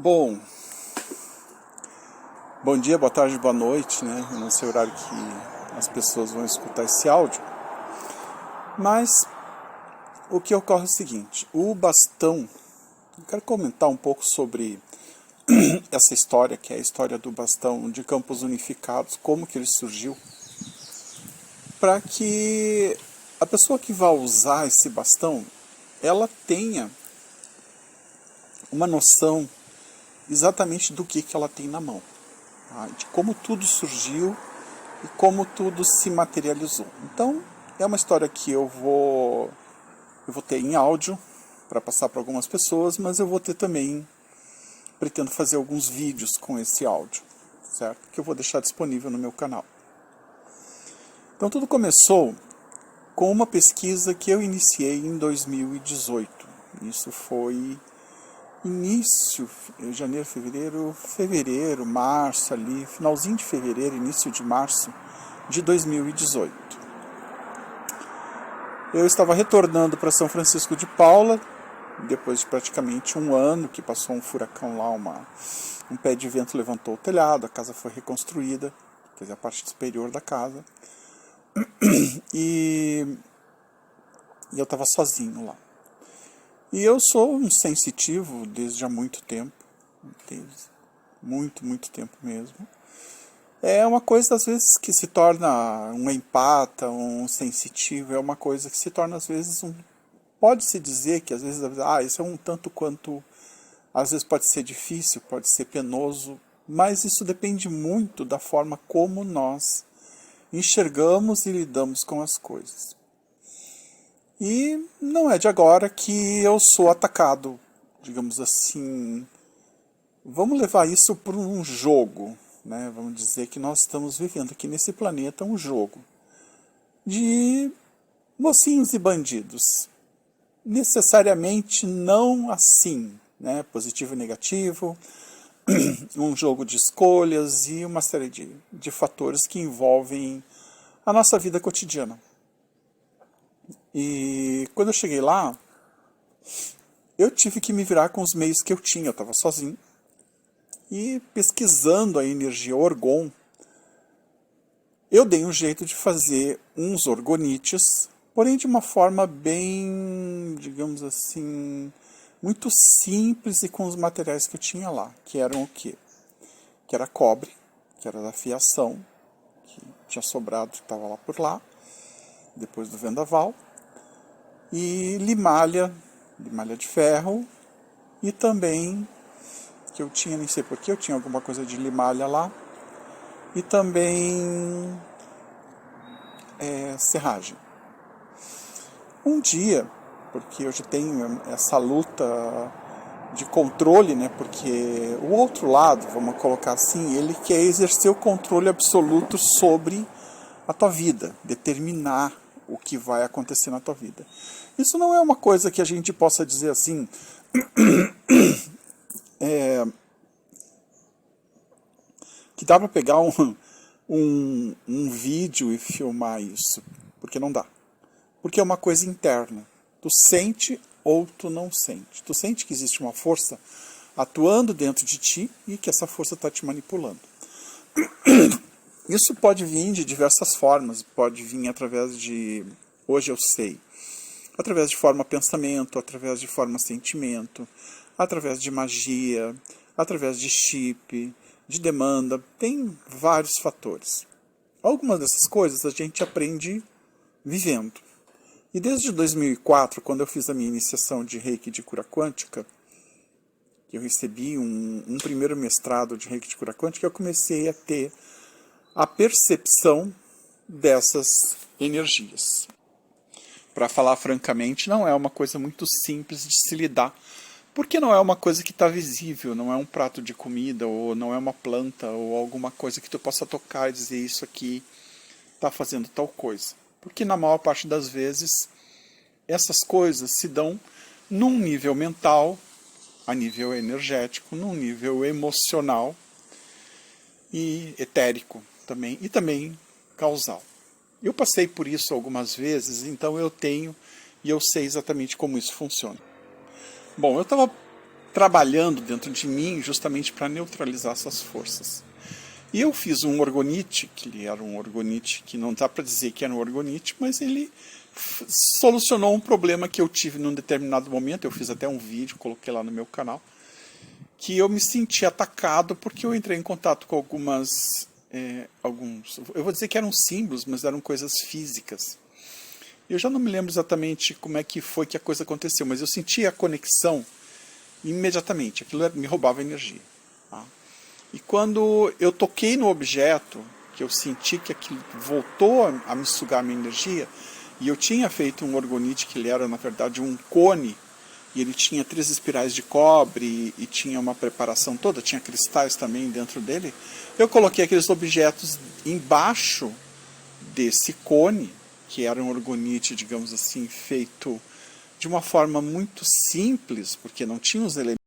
Bom, bom dia, boa tarde, boa noite, né? Eu não sei o horário que as pessoas vão escutar esse áudio, mas o que ocorre é o seguinte: o bastão, eu quero comentar um pouco sobre essa história, que é a história do bastão de Campos Unificados, como que ele surgiu, para que a pessoa que vai usar esse bastão, ela tenha uma noção exatamente do que ela tem na mão, tá? De como tudo surgiu e como tudo se materializou. Então, é uma história que eu vou ter em áudio para passar para algumas pessoas, mas eu vou ter também, pretendo fazer alguns vídeos com esse áudio, certo? Que eu vou deixar disponível no meu canal. Então, tudo começou com uma pesquisa que eu iniciei em 2018. Isso foi início, janeiro, fevereiro, março ali, finalzinho de fevereiro, início de março de 2018. Eu estava retornando para São Francisco de Paula, depois de praticamente um ano que passou um furacão lá, um pé de vento levantou o telhado, a casa foi reconstruída, quer dizer, a parte superior da casa, e eu estava sozinho lá. E eu sou um sensitivo desde há muito tempo, desde muito tempo mesmo. É uma coisa, às vezes, que se torna um empata, um sensitivo, é uma coisa que se torna, às vezes, pode-se dizer que, às vezes, isso é um tanto quanto, às vezes pode ser difícil, pode ser penoso, mas isso depende muito da forma como nós enxergamos e lidamos com as coisas. E não é de agora que eu sou atacado, digamos assim. Vamos levar isso para um jogo, né? Vamos dizer que nós estamos vivendo aqui nesse planeta um jogo de mocinhos e bandidos. Necessariamente não assim, né? Positivo e negativo, um jogo de escolhas e uma série de fatores que envolvem a nossa vida cotidiana. E quando eu cheguei lá, eu tive que me virar com os meios que eu tinha, eu estava sozinho. E pesquisando a energia Orgon, eu dei um jeito de fazer uns orgonites, porém de uma forma bem, digamos assim, muito simples e com os materiais que eu tinha lá, que eram o quê? Que era cobre, que era da fiação, que tinha sobrado, que estava lá por lá, depois do vendaval, e limalha de ferro, e também, que eu tinha, nem sei porquê, eu tinha alguma coisa de limalha lá, e também serragem. Um dia, porque eu já tenho essa luta de controle, né? Porque o outro lado, vamos colocar assim, ele quer exercer o controle absoluto sobre a tua vida, determinar o que vai acontecer na tua vida. Isso não é uma coisa que a gente possa dizer assim, que dá para pegar um vídeo e filmar isso, porque não dá. Porque é uma coisa interna. Tu sente ou tu não sente. Tu sente que existe uma força atuando dentro de ti e que essa força está te manipulando. Isso pode vir de diversas formas. Pode vir através de, hoje eu sei, através de forma pensamento, através de forma sentimento, através de magia, através de chip, de demanda. Tem vários fatores. Algumas dessas coisas a gente aprende vivendo. E desde 2004, quando eu fiz a minha iniciação de Reiki de cura quântica, que eu recebi um primeiro mestrado de Reiki de cura quântica, eu comecei a ter a percepção dessas energias. Para falar francamente, não é uma coisa muito simples de se lidar, porque não é uma coisa que está visível, não é um prato de comida, ou não é uma planta, ou alguma coisa que tu possa tocar e dizer isso aqui está fazendo tal coisa. Porque na maior parte das vezes essas coisas se dão num nível mental, a nível energético, num nível emocional e etérico também, e também causal. Eu passei por isso algumas vezes, então eu tenho e eu sei exatamente como isso funciona. Bom, eu estava trabalhando dentro de mim justamente para neutralizar essas forças. E eu fiz um orgonite, que ele era um orgonite que não dá para dizer que era um orgonite, mas ele solucionou um problema que eu tive num determinado momento. Eu fiz até um vídeo, coloquei lá no meu canal, que eu me senti atacado porque eu entrei em contato com eu vou dizer que eram símbolos, mas eram coisas físicas. Eu já não me lembro exatamente como é que foi que a coisa aconteceu, mas eu senti a conexão imediatamente, aquilo me roubava energia. Tá? E quando eu toquei no objeto, que eu senti que aquilo voltou a me sugar a minha energia, e eu tinha feito um orgonite que ele era, na verdade, um cone, e ele tinha 3 espirais de cobre, e tinha uma preparação toda, tinha cristais também dentro dele, eu coloquei aqueles objetos embaixo desse cone, que era um orgonite, digamos assim, feito de uma forma muito simples, porque não tinha os elementos